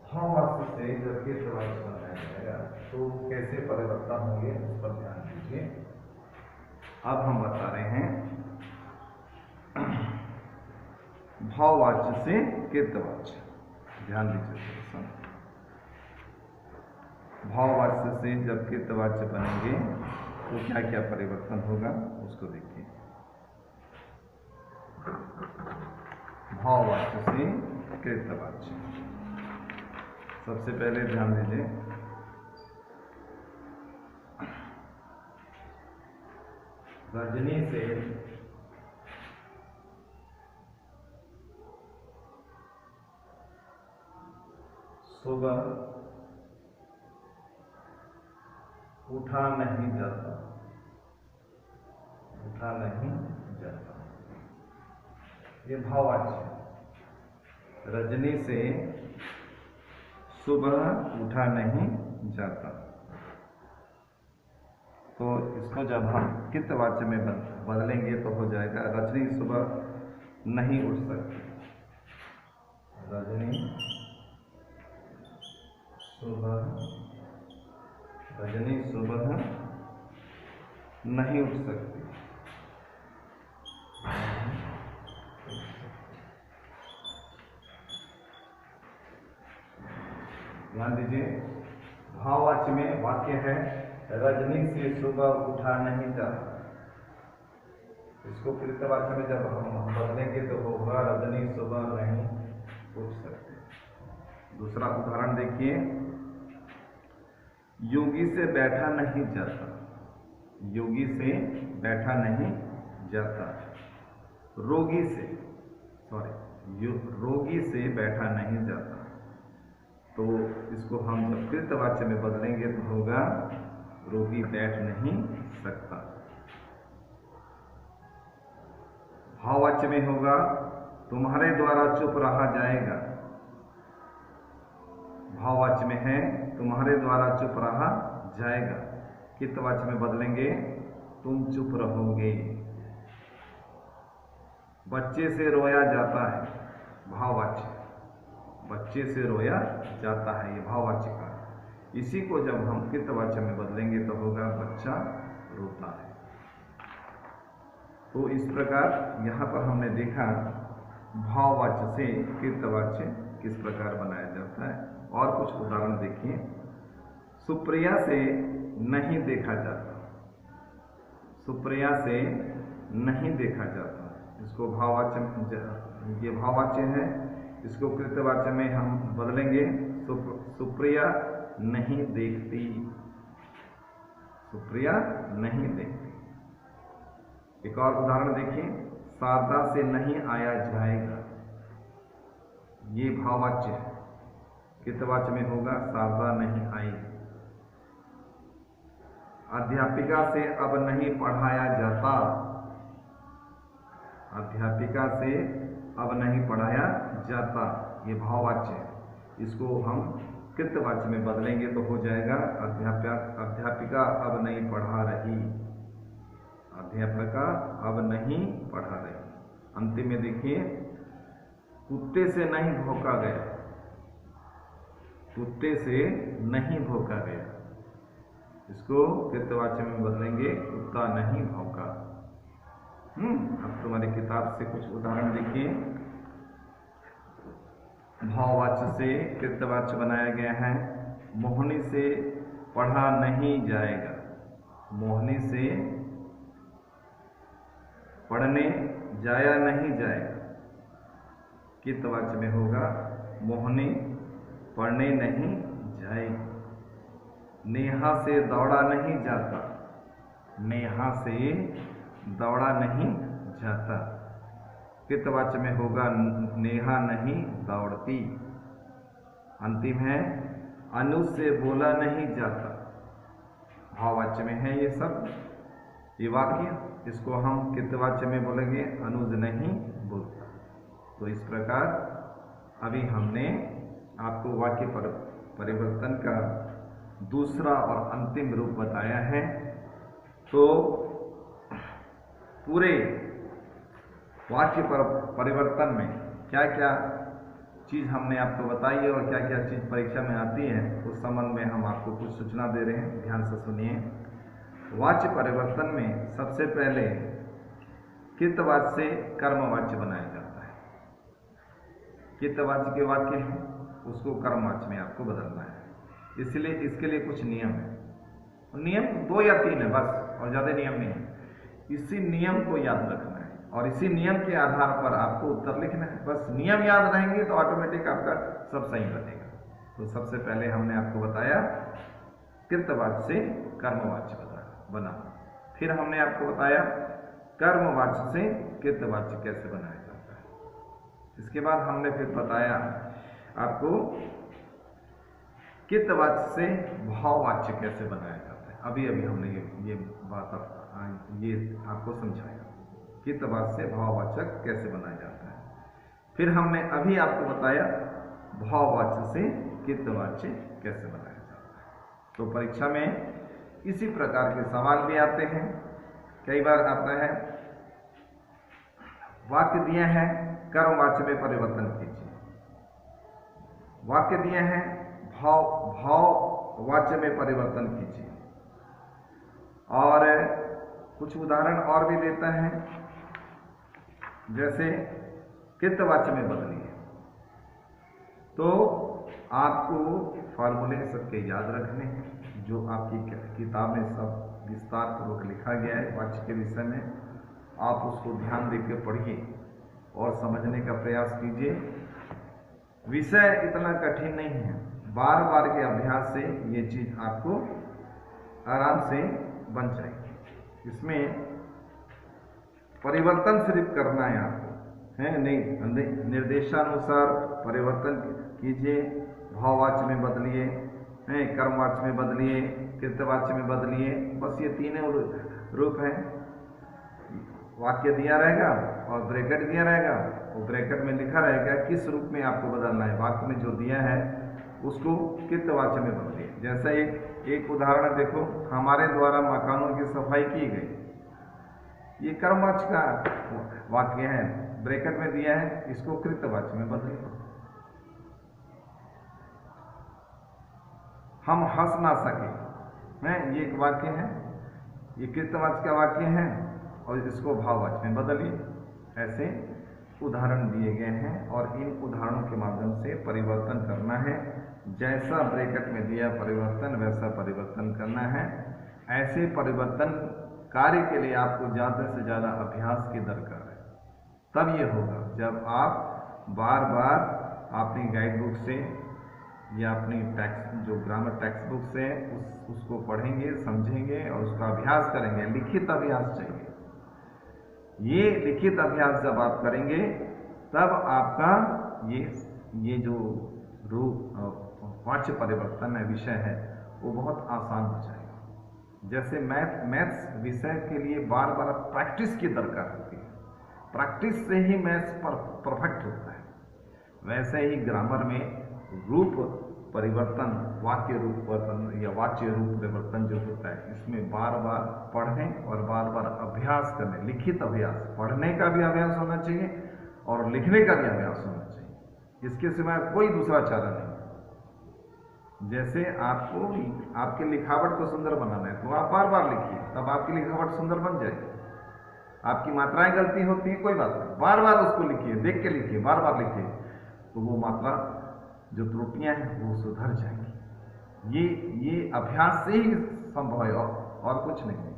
भाववाच्य से जब कृतवाच्य बनाया जाएगा तो कैसे परिवर्तन होंगे उस पर ध्यान दीजिए। अब हम बता रहे हैं भाववाच्य से कृतवाच्य। ध्यान दीजिए थोड़ा सा। भाववाच्य से जब कृतवाच्य बनेंगे तो क्या क्या परिवर्तन होगा उसको देखिए। भाववाच्य से कृतवाच्य, सबसे पहले ध्यान दीजिए रजनी से सुबह उठा नहीं जाता, उठा नहीं जाता, ये भाववाच्य है। रजनी से सुबह उठा नहीं जाता, तो इसको जब हम कृतवाच्य में बदलेंगे तो हो जाएगा रजनी सुबह नहीं उठ सकती। रजनी सुबह नहीं उठ सकती। ध्यान दीजिए भाववाच्य में वाक्य है रजनी से सुबह उठा नहीं जाता। इसको कृतवाच्य में जब हम बदलेंगे तो होगा रजनी सुबह नहीं उठ सकती। दूसरा उदाहरण देखिए, योगी से बैठा नहीं जाता, योगी से बैठा नहीं जाता। रोगी से रोगी से बैठा नहीं जाता, तो इसको हम जब कृतवाच्य में बदलेंगे तो होगा रोगी बैठ नहीं सकता। भाववाच्य में होगा तुम्हारे द्वारा चुप रहा जाएगा। भाववाच्य में है तुम्हारे द्वारा चुप रहा जाएगा। कृतवाच्य में बदलेंगे तुम चुप रहोगे। बच्चे से रोया जाता है, भाववाच्य, बच्चे से रोया जाता है, ये भाववाच्य का। इसी को जब हम कृतवाच्य में बदलेंगे तो होगा बच्चा रोता है। तो इस प्रकार यहाँ पर हमने देखा भाववाच्य से कृतवाच्य किस प्रकार बनाया जाता है। और कुछ उदाहरण देखिए, सुप्रिया से नहीं देखा जाता, सुप्रिया से नहीं देखा जाता, इसको भाववाच्य, ये भाववाच्य है, इसको कृतवाच्य में हम बदलेंगे सुप्रिया नहीं देखती, सुप्रिया नहीं देखती। एक और उदाहरण देखिए, शारदा से नहीं आया जाएगा, ये भाववाच्य है, कृतवाच्य में होगा शारदा नहीं आई। अध्यापिका से अब नहीं पढ़ाया जाता, अध्यापिका से अब नहीं पढ़ाया जाता, ये भाववाच्य है। इसको हम कृतवाच्य में बदलेंगे तो हो जाएगा अध्यापिका अब नहीं पढ़ा रही, अध्यापिका अब नहीं पढ़ा रही। अंतिम में देखिए, कुत्ते से नहीं भौंका गया, कुत्ते से नहीं भौंका गया, इसको कृतवाच्य में बदलेंगे कुत्ता नहीं भौंका। अब तुम्हारी किताब से कुछ उदाहरण देखिए। भाववाच्य से कृतवाच्य बनाया गया है, मोहनी से पढ़ा नहीं जाएगा, मोहनी से पढ़ने जाया नहीं जाएगा। कृतवाच्य में होगा मोहनी पढ़ने नहीं जाएगी। नेहा से दौड़ा नहीं जाता, नेहा से दौड़ा नहीं जाता, कृतवाच्य में होगा नेहा नहीं दौड़ती। अंतिम है, अनुज से बोला नहीं जाता, भाववाच्य में है ये सब, ये वाक्य, इसको हम कृतवाच्य में बोलेंगे अनुज नहीं बोलता। तो इस प्रकार अभी हमने आपको वाक्य परिवर्तन का दूसरा और अंतिम रूप बताया है। तो पूरे वाक्य परिवर्तन में क्या क्या चीज़ हमने आपको बताई है और क्या क्या चीज़ परीक्षा में आती है, उस संबंध में हम आपको कुछ सूचना दे रहे हैं, ध्यान से सुनिए। वाच्य परिवर्तन में सबसे पहले कृतवाच्य से कर्मवाच्य बनाया जाता है। कृतवाच्य के वाक्य हैं उसको कर्मवाच्य में आपको बदलना है, इसलिए इसके लिए कुछ नियम है। नियम 2 या 3 है बस, और ज़्यादा नियम नहीं है। इसी नियम को याद रखना है और इसी नियम के आधार पर आपको उत्तर लिखना है। बस नियम याद रहेंगे तो ऑटोमेटिक आपका सब सही बनेगा। तो सबसे पहले हमने आपको बताया कृतवाच्य से कर्मवाच्य बना, फिर हमने आपको बताया कर्मवाच्य से कृतवाच्य कैसे बनाया जाता है। इसके बाद हमने फिर बताया आपको कृतवाच्य से भाववाच्य कैसे बनाया जाता है। अभी अभी हमने ये बात ये आपको समझाया, कृतवाच्य से भाववाचक कैसे बनाया जाता है। फिर हमने अभी आपको बताया भाववाच्य से कृतवाच्य कैसे बनाया जाता है। तो परीक्षा में इसी प्रकार के सवाल भी आते हैं। कई बार आता है वाक्य दिए हैं कर्मवाच्य में परिवर्तन कीजिए, वाक्य दिए हैं भाववाच्य में परिवर्तन कीजिए, और कुछ उदाहरण और भी देता है, जैसे कृतवाच्य में बदलिए। तो आपको फॉर्मूले सबके याद रखने हैं जो आपकी किताब में सब विस्तार पूर्वक लिखा गया है वाच्य के विषय में। आप उसको ध्यान देकर पढ़िए और समझने का प्रयास कीजिए। विषय इतना कठिन नहीं है, बार बार के अभ्यास से ये चीज़ आपको आराम से बन जाएगी। इसमें परिवर्तन सिर्फ करना है आपको, है नहीं, निर्देशानुसार परिवर्तन कीजिए। भाववाच्य में बदलिए, कर्मवाच्य में बदलिए, कृतवाच्य में बदलिए। बस ये तीनों रूप हैं। वाक्य दिया रहेगा और ब्रैकेट दिया रहेगा, वो ब्रैकेट में लिखा रहेगा किस रूप में आपको बदलना है। वाक्य में जो दिया है उसको कृतवाच्य में बदलिए। जैसा एक उदाहरण देखो, हमारे द्वारा मकानों की सफाई की गई, ये कर्मवाच्य का वाक्य है, ब्रैकेट में दिया है, इसको कृतवाच्य में बदलिए। हम हंस ना सके, ये एक वाक्य है, ये कृतवाच्य का वाक्य है, और इसको भाववाच्य में बदलिए। ऐसे उदाहरण दिए गए हैं और इन उदाहरणों के माध्यम से परिवर्तन करना है। जैसा ब्रैकेट में दिया परिवर्तन वैसा परिवर्तन करना है। ऐसे परिवर्तन कार्य के लिए आपको ज़्यादा से ज़्यादा अभ्यास की दरकार है। तब ये होगा जब आप बार बार अपनी गाइड बुक से या अपनी जो ग्रामर टेक्स्ट बुक से उसको पढ़ेंगे, समझेंगे और उसका अभ्यास करेंगे। लिखित अभ्यास चाहिए। ये लिखित अभ्यास जब आप करेंगे तब आपका ये जो वाच्य परिवर्तन है विषय है वो बहुत आसान हो जाएगा। जैसे मैथ्स विषय के लिए बार बार प्रैक्टिस की दरकार होती है, प्रैक्टिस से ही मैथ्स परफेक्ट होता है। वैसे ही ग्रामर में रूप परिवर्तन, वाक्य रूप परिवर्तन या वाच्य रूप परिवर्तन जो होता है, इसमें बार बार पढ़ने और बार बार अभ्यास करने, लिखित अभ्यास, पढ़ने का भी अभ्यास होना चाहिए और लिखने का भी अभ्यास होना चाहिए। इसके सिवाय कोई दूसरा चारा नहीं। जैसे आपको आपके लिखावट को सुंदर बनाना है तो आप बार बार लिखिए, तब आपकी लिखावट सुंदर बन जाएगी। आपकी मात्राएं गलती होती है, कोई बात नहीं, बार बार उसको लिखिए, देख के लिखिए, बार बार लिखिए, तो वो मात्रा जो त्रुटियां हैं वो सुधर जाएंगी। ये अभ्यास से ही संभव है और कुछ नहीं।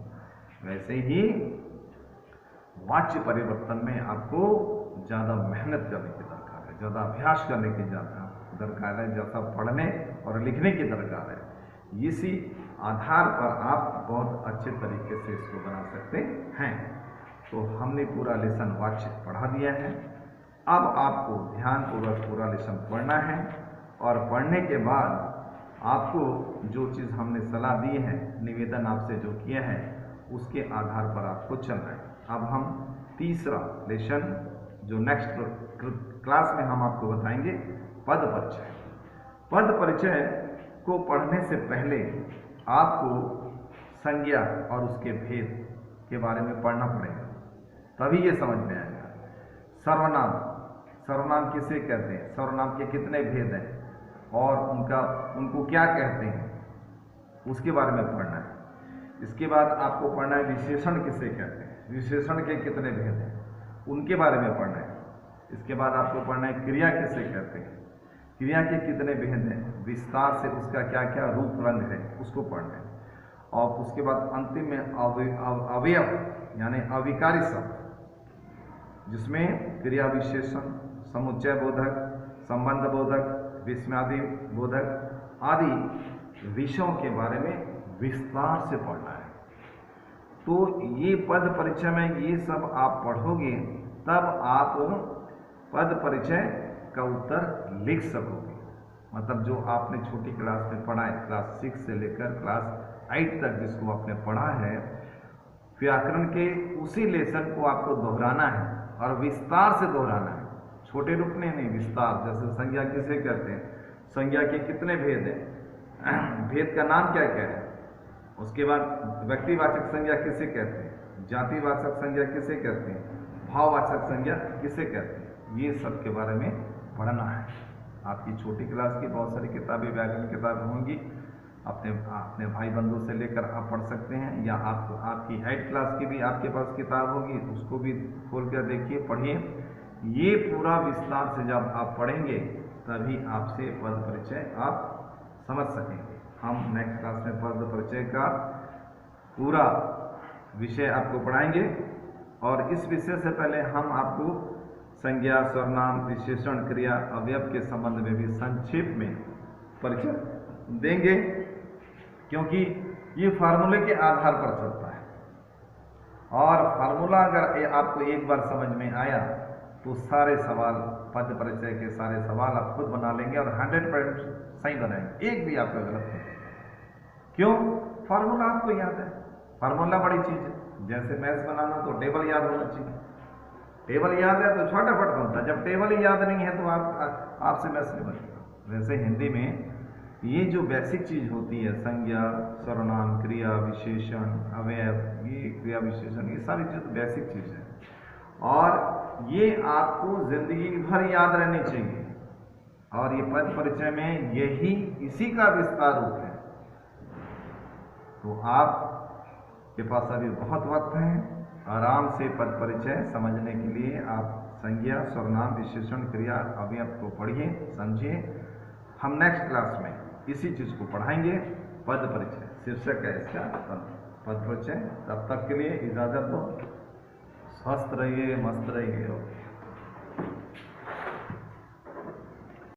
वैसे ही वाच्य परिवर्तन में आपको ज़्यादा मेहनत करने की दरकार है, ज़्यादा अभ्यास करने की दरकार है, जैसा पढ़ने और लिखने की दरकार है। इसी आधार पर आप बहुत अच्छे तरीके से इसको बना सकते हैं। तो हमने पूरा लेसन वाच्य पढ़ा दिया है। अब आपको ध्यानपूर्वक पूरा लेसन पढ़ना है और पढ़ने के बाद आपको जो चीज़ हमने सलाह दी है, निवेदन आपसे जो किया है, उसके आधार पर आपको चलना है। अब हम तीसरा लेसन जो नेक्स्ट क्लास में हम आपको बताएंगे, पद परिचय। पद परिचय को पढ़ने से पहले आपको संज्ञा और उसके भेद के बारे में पढ़ना पड़ेगा, तभी ये समझ में आएगा। सर्वनाम, सर्वनाम किसे कहते हैं, सर्वनाम के कितने भेद हैं और उनको क्या कहते हैं, उसके बारे में पढ़ना है। इसके बाद आपको पढ़ना है विशेषण किसे कहते हैं, विशेषण के कितने भेद हैं, उनके बारे में पढ़ना है। इसके बाद आपको पढ़ना है क्रिया किसे कहते हैं, क्रिया के कितने भेद हैं, विस्तार से उसका क्या क्या रूप रंग है, उसको पढ़ना है। और उसके बाद अंतिम में अवयव यानी अविकारी शब्द, जिसमें क्रिया विशेषण, समुच्चय बोधक, संबंध बोधक, विस्मयादि बोधक आदि विषयों के बारे में विस्तार से पढ़ना है। तो ये पद परिचय में ये सब आप पढ़ोगे, तब आप पद परिचय का उत्तर लिख सकोगे। मतलब जो आपने छोटी क्लास में पढ़ा है, क्लास 6 से लेकर क्लास 8 तक जिसको आपने पढ़ा है, व्याकरण के उसी लेसन को आपको दोहराना है और विस्तार से दोहराना है, छोटे रूप में नहीं, विस्तार। जैसे संज्ञा किसे कहते हैं, संज्ञा के कितने भेद हैं, भेद का नाम क्या क्या है। उसके बाद व्यक्तिवाचक संज्ञा किसे कहते हैं, जातिवाचक संज्ञा किसे कहते हैं, भाववाचक संज्ञा किसे कहते हैं, ये सब के बारे में पढ़ना है। आपकी छोटी क्लास की बहुत सारी किताबें, व्याकरण किताबें होंगी, अपने भाई बंधु से लेकर आप पढ़ सकते हैं, या आपकी 8 क्लास की भी आपके पास किताब होगी, उसको भी खोल कर देखिए, पढ़िए। ये पूरा विस्तार से जब आप पढ़ेंगे तभी आपसे पद परिचय आप समझ सकेंगे। हम नेक्स्ट क्लास में पद परिचय का पूरा विषय आपको पढ़ाएंगे, और इस विषय से पहले हम आपको संज्ञा, सर्वनाम, विशेषण, क्रिया, अवयव के संबंध में भी संक्षेप में परिचय देंगे, क्योंकि ये फार्मूले के आधार पर चलता है। और फार्मूला अगर आपको एक बार समझ में आया तो सारे सवाल, पद परिचय के सारे सवाल आप खुद बना लेंगे और 100% सही बनाएंगे, एक भी आपका गलत नहीं। क्यों? फार्मूला आपको याद है। फार्मूला बड़ी चीज है, जैसे मैथ्स बनाना तो टेबल याद होना चाहिए। टेबल याद है तो फटाफट बनता है, जब टेबल ही याद नहीं है तो आपसे मैथ्स नहीं बनेगा। वैसे हिंदी में ये जो बेसिक चीज होती है, संज्ञा, सर्वनाम, क्रिया, विशेषण, अवयव, ये क्रिया विशेषण, ये सारी चीज बेसिक चीज है, और ये आपको जिंदगी भर याद रहनी चाहिए। और ये पद परिचय में यही इसी का विस्तार रूप है। तो आपके पास अभी बहुत वक्त है, आराम से पद परिचय समझने के लिए आप संज्ञा, सर्वनाम, विशेषण, क्रिया, अवयव को पढ़िए, समझिए। हम नेक्स्ट क्लास में इसी चीज को पढ़ाएंगे, पद परिचय शीर्षक है इसका, पद परिचय। तब तक के लिए इजाजत दो, स्वस्थ रहिए, मस्त रहिए।